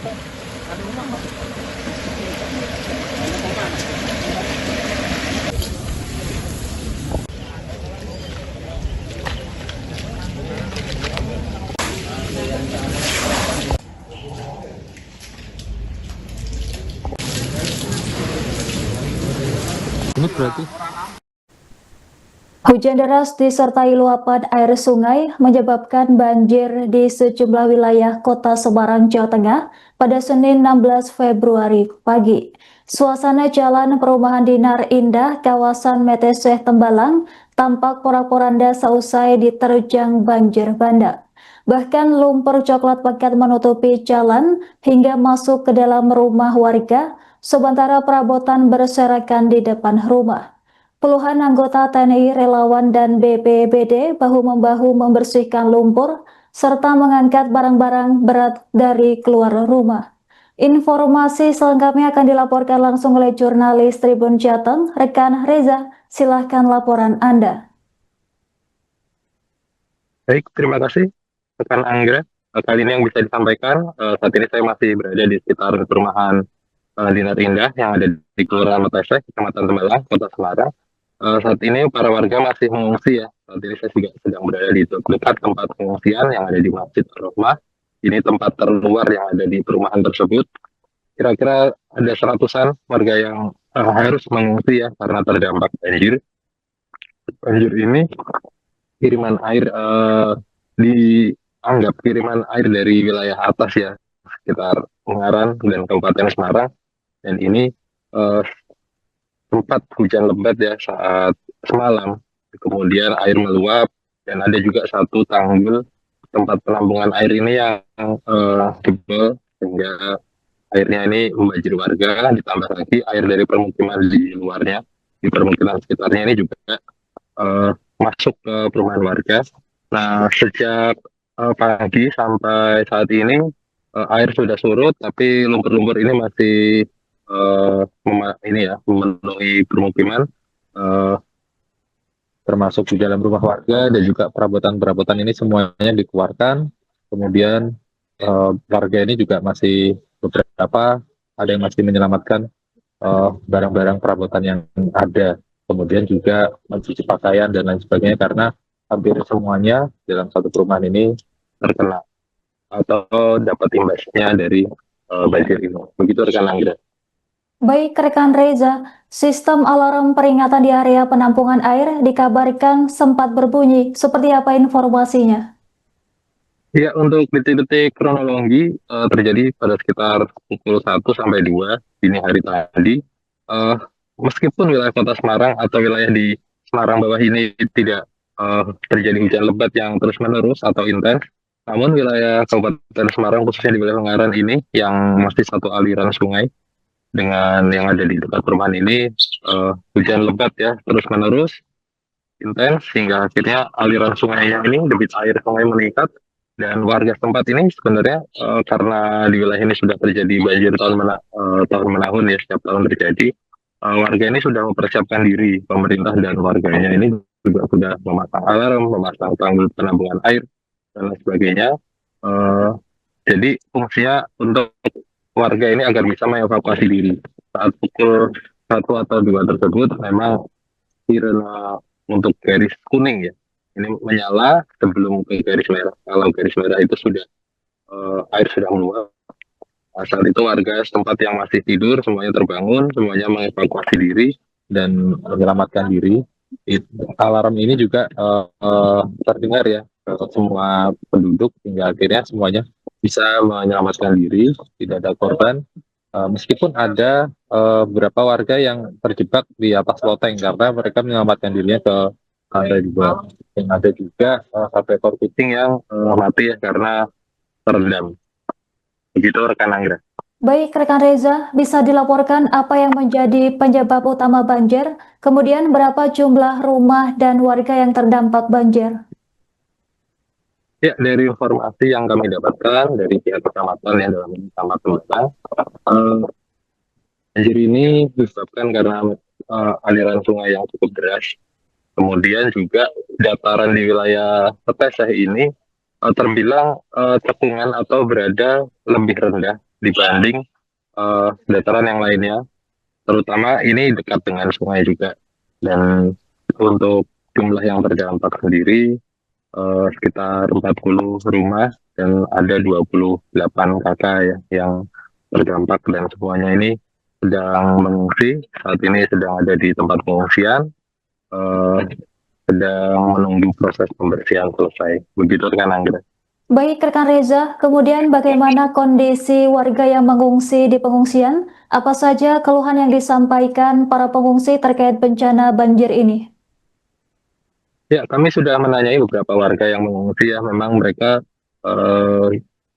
Ini berarti hujan deras disertai luapan air sungai menyebabkan banjir di sejumlah wilayah Kota Semarang, Jawa Tengah pada Senin 16 Februari pagi. Suasana jalan perumahan Dinar Indah, kawasan Meteseh, Tembalang, tampak porak-poranda seusai diterjang banjir bandang. Bahkan lumpur coklat pekat menutupi jalan hingga masuk ke dalam rumah warga, sementara perabotan berserakan di depan rumah. Puluhan anggota TNI, relawan, dan BPBD bahu-membahu membersihkan lumpur serta mengangkat barang-barang berat dari keluar rumah. Informasi selengkapnya akan dilaporkan langsung oleh jurnalis Tribun Jateng, rekan Reza. Silahkan laporan Anda. Baik, terima kasih rekan Anggra. Kali ini yang bisa disampaikan, saat ini saya masih berada di sekitar perumahan Dinar Indah yang ada di Kelurahan Meteseh, Kecamatan Tembalang, Kota Semarang. Saat ini para warga masih mengungsi ya. Saat ini saya juga sedang berada di dekat tempat pengungsian yang ada di Masjid Ar-Rahmah. Ini tempat terluar yang ada di perumahan tersebut. Kira-kira ada seratusan warga yang harus mengungsi ya karena terdampak banjir. Banjir ini kiriman air dianggap kiriman air dari wilayah atas ya, sekitar Ungaran dan Kabupaten Semarang. Dan ini sempat hujan lebat ya saat semalam, kemudian air meluap dan ada juga satu tanggul tempat penampungan air ini yang jebol sehingga airnya ini membanjiri warga, ditambah lagi air dari permukiman di luarnya, di permukiman sekitarnya ini juga masuk ke perumahan warga. Nah, sejak pagi sampai saat ini air sudah surut, tapi lumpur-lumpur ini masih memenuhi permukiman, termasuk di dalam rumah warga dan juga perabotan-perabotan ini semuanya dikeluarkan. Kemudian warga ini juga masih beberapa ada yang masih menyelamatkan barang-barang perabotan yang ada. Kemudian juga mencuci pakaian dan lain sebagainya karena hampir semuanya dalam satu perumahan ini terkena atau dapat imbasnya dari banjir ini. Begitu rekan Anggra. Baik rekan Reza, sistem alarm peringatan di area penampungan air dikabarkan sempat berbunyi. Seperti apa informasinya? Ya, untuk detik-detik kronologi terjadi pada sekitar pukul 1 sampai 2 dini hari tadi. Meskipun wilayah Kota Semarang atau wilayah di Semarang bawah ini tidak terjadi hujan lebat yang terus-menerus atau intens, namun wilayah Kabupaten Semarang khususnya di wilayah Ungaran ini yang masih satu aliran sungai dengan yang ada di dekat perumahan ini hujan lebat ya terus-menerus intens sehingga akhirnya aliran sungainya ini debit air sungai meningkat. Dan warga setempat ini sebenarnya karena di wilayah ini sudah terjadi banjir tahun menahun ya, setiap tahun terjadi, warga ini sudah mempersiapkan diri, pemerintah dan warganya ini juga sudah memasang alarm, memasang tanggul penampungan air dan lain sebagainya. Jadi fungsinya untuk warga ini agar bisa mengevakuasi diri. Saat pukul 1 atau 2 tersebut memang sirena untuk garis kuning ya ini menyala sebelum ke garis merah. Kalau garis merah itu sudah air sudah meluap. Saat itu warga setempat yang masih tidur semuanya terbangun, semuanya mengevakuasi diri dan menyelamatkan diri. Alarm ini juga terdengar ya ke semua penduduk hingga akhirnya semuanya bisa menyelamatkan diri, tidak ada korban. Meskipun ada beberapa warga yang terjebak di atas loteng karena mereka menyelamatkan dirinya ke lantai 2. Yang ada juga satu ekor kucing yang mati ya karena terendam. Begitu rekan Anggra. Baik rekan Reza, bisa dilaporkan apa yang menjadi penyebab utama banjir, kemudian berapa jumlah rumah dan warga yang terdampak banjir? Ya, dari informasi yang kami dapatkan dari pihak kecamatan yang dalam Kecamatan Tembalang, banjir ini disebabkan karena aliran sungai yang cukup deras. Kemudian juga dataran di wilayah Meteseh ini terbilang cekungan atau berada lebih rendah dibanding dataran yang lainnya, terutama ini dekat dengan sungai juga. Dan untuk jumlah yang terdampak sendiri sekitar 40 rumah dan ada 28 kakak ya yang terdampak, dan semuanya ini sedang mengungsi. Saat ini sedang ada di tempat pengungsian, eh, sedang menunggu proses pembersihan selesai. Begitu kan, Anggra? Baik, rekan Reza, kemudian bagaimana kondisi warga yang mengungsi di pengungsian? Apa saja keluhan yang disampaikan para pengungsi terkait bencana banjir ini? Ya, kami sudah menanyai beberapa warga yang mengungsi ya. Memang mereka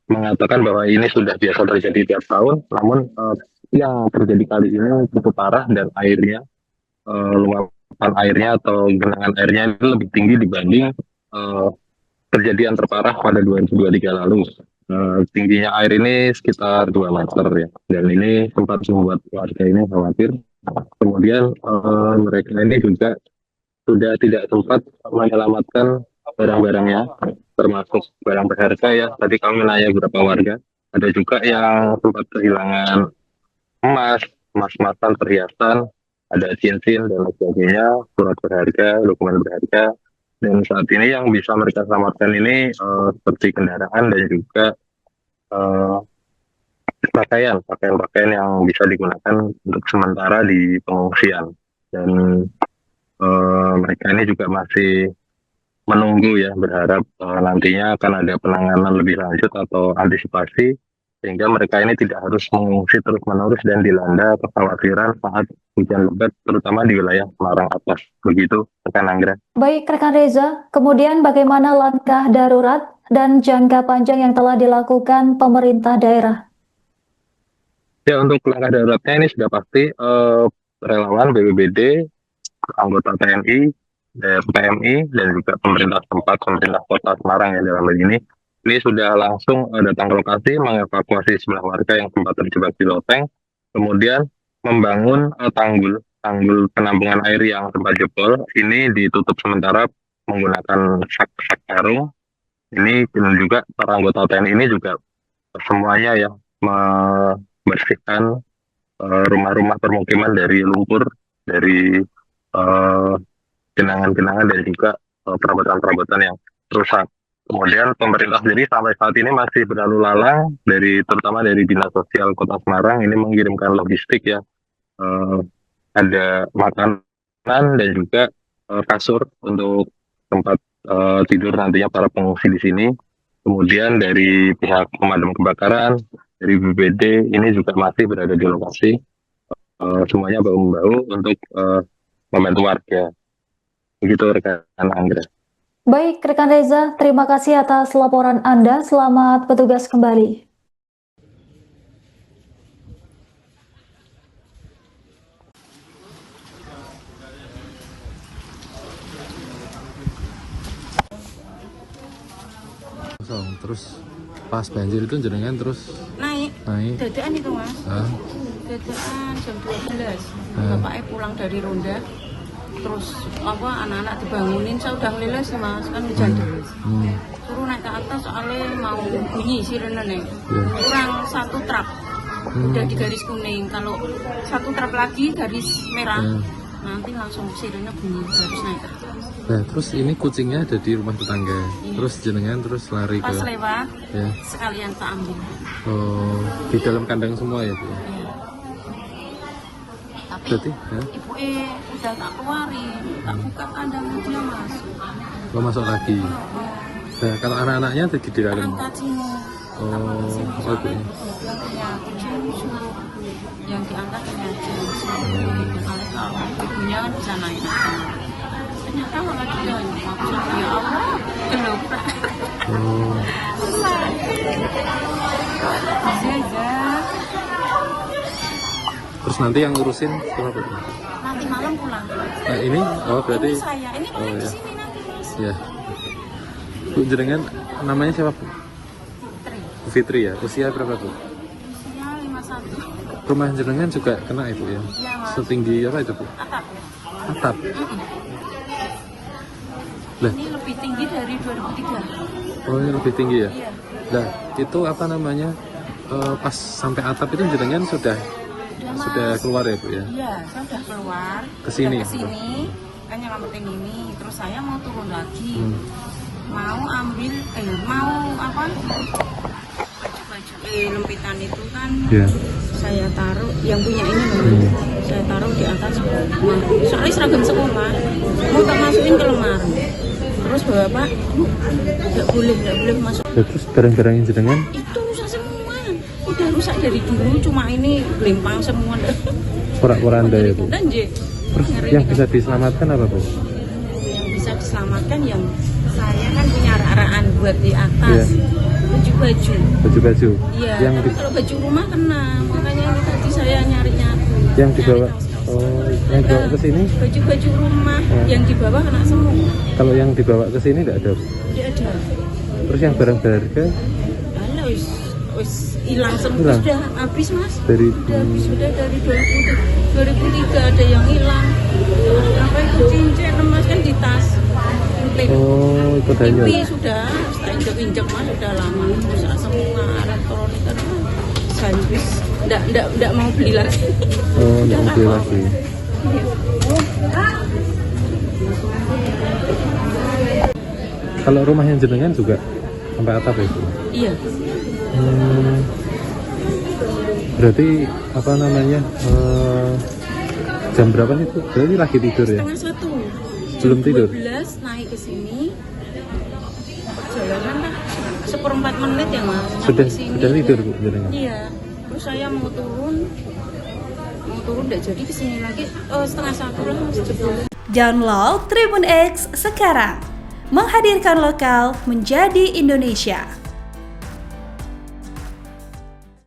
mengatakan bahwa ini sudah biasa terjadi tiap tahun, namun yang terjadi kali ini cukup parah dan airnya, luapan airnya atau genangan airnya itu lebih tinggi dibanding kejadian terparah pada 2023 lalu. Tingginya air ini sekitar 2 meter ya, dan ini sempat membuat warga ini khawatir. Kemudian mereka ini juga sudah tidak sempat menyelamatkan barang-barangnya, termasuk barang berharga ya. Tadi kami menanya beberapa warga, ada juga yang sempat kehilangan emas-emasan, perhiasan, ada cincin dan lain sebagainya, surat berharga, dokumen berharga. Dan saat ini yang bisa mereka selamatkan ini seperti kendaraan dan juga pakaian yang bisa digunakan untuk sementara di pengungsian. Dan mereka ini juga masih menunggu ya, berharap nantinya akan ada penanganan lebih lanjut atau antisipasi sehingga mereka ini tidak harus mengungsi terus-menerus dan dilanda kekhawatiran saat hujan lebat, terutama di wilayah Semarang atas. Begitu, rekan Anggra. Baik, rekan Reza, kemudian bagaimana langkah darurat dan jangka panjang yang telah dilakukan pemerintah daerah? Ya, untuk langkah daruratnya ini sudah pasti relawan BPBD, anggota TNI, PMI, dan juga pemerintah tempat, pemerintah kota Semarang ya dalam hal ini sudah langsung datang ke lokasi, mengevakuasi 11 warga yang sempat terjebak di loteng, kemudian membangun tanggul penampungan air yang sempat jebol. Ini ditutup sementara menggunakan sak karung. Ini dan juga para anggota TNI ini juga semuanya ya membersihkan rumah-rumah permukiman dari lumpur, dari genangan-genangan dan juga perabotan-perabotan yang rusak. Kemudian pemerintah sendiri sampai saat ini masih berlalu lalang terutama dari Dinas Sosial Kota Semarang ini mengirimkan logistik ya, ada makanan dan juga kasur untuk tempat tidur nantinya para pengungsi di sini. Kemudian dari pihak pemadam kebakaran, dari BPBD ini juga masih berada di lokasi, semuanya bahu-membahu untuk membantu warga. Begitu rekan Anggra. Baik, rekan Reza, terima kasih atas laporan Anda. Selamat bertugas kembali. Terus pas banjir itu jenengan terus naik. Dadaan itu mas. Dadaan jam 12. Bapaknya pulang dari ronda. Terus anak-anak dibangunin, saya udah ngelilis mas, kan hujan deras. Suruh naik ke atas soalnya mau bunyi sirene nih. Kurang 1 trap. Udah di garis kuning. Kalau 1 trap lagi garis merah. Nanti langsung sirene bunyi, harus naik ke atas. Nah, terus ini kucingnya ada di rumah tetangga. Terus jenengan terus lari pas ke lewat ya. Sekalian tak ambil. Oh, di dalam kandang semua ya, Bu? Tapi Berarti ya? ibu udah tak keluarin, tak buka kandang dia masuk. Oh, masuk lagi. Nah, kalau anak-anaknya ada di dalam. Angkat sini. Oh, oke. Yang punya kucing suruh yang diangkat punya kucing. Kalau ibunya kan bisa naik. Ternyata malah dia maksud ya Allah keloprak. Oh. Terus nanti yang ngurusin siapa? Nanti malam pulang. Nah, ini berarti Ini saya, ini pulang di ya. sini nanti mas. Ya. Bu, jenengan namanya siapa, Bu? Fitri. Bu Fitri ya. Usia berapa, Bu? Usia 51. Rumah jenengan juga kena Ibu ya? Iya, Mas. Setinggi apa itu, Bu? Atap. Atap. Lah, Ini lebih tinggi dari 2003. oh ini lebih tinggi ya? Iya. Lah, itu apa namanya? pas sampai atap itu jenengan sudah Mas. keluar ya Bu ya? Iya, saya udah keluar. Kesini? Udah kesini, kan nyelamatin ini. Terus saya mau turun lagi. Mau ambil, mau apa? Baju-baju lempitan itu kan. Iya. Saya taruh, yang punya ini loh. Saya taruh di atas rumah. Soalnya seragam sekolah. Mau tak masukin ke lemari. Terus bapak, nggak boleh masuk. Ya, terus barang-barang yang jenengan? Itu rusak semua. Udah rusak dari dulu, cuma ini gelimpang semua. Porak-poranda ya Bu? Dan Terus yang bisa diselamatkan apa Bu? yang bisa diselamatkan yang saya kan punya rak-rakan buat di atas. Baju-baju. Baju-baju? Iya, Yang tapi kalau baju rumah kena. Makanya ini tadi saya nyari-nyari. yang dibawa? Yang dibawa ke sini? Baju-baju rumah yang dibawa kena semua. Kalau yang dibawa ke sini tidak ada Bu? Tidak ada. Terus yang barang berharga? Alah, wis hilang semua. Hilang? Sudah habis Mas. Dari Sudah habis, sudah dari 2003 ada yang hilang. Apa itu cincin emas kan di tas. Oh, ikut hanya. TV sudah, setelah injek-injek Mas sudah lama. Rusak semua elektronik kan. Habis, enggak mau beli lagi. Oh, enggak mau beli lagi. Kalau rumah yang jenengan juga sampai atap itu? Iya. Berarti apa namanya? Jam berapa sih Bu? Berarti lagi tidur ya? 1:30. Belum tidur? 12 naik ke sini. Perjalanan lah 1/4 menit ya Mas. Sudah Sampai sini. tidur Bu jenengan? Iya. Terus saya mau turun enggak jadi kesini lagi 1:30 lah Mas jebol. Download Tribun X sekarang. Menghadirkan lokal menjadi Indonesia.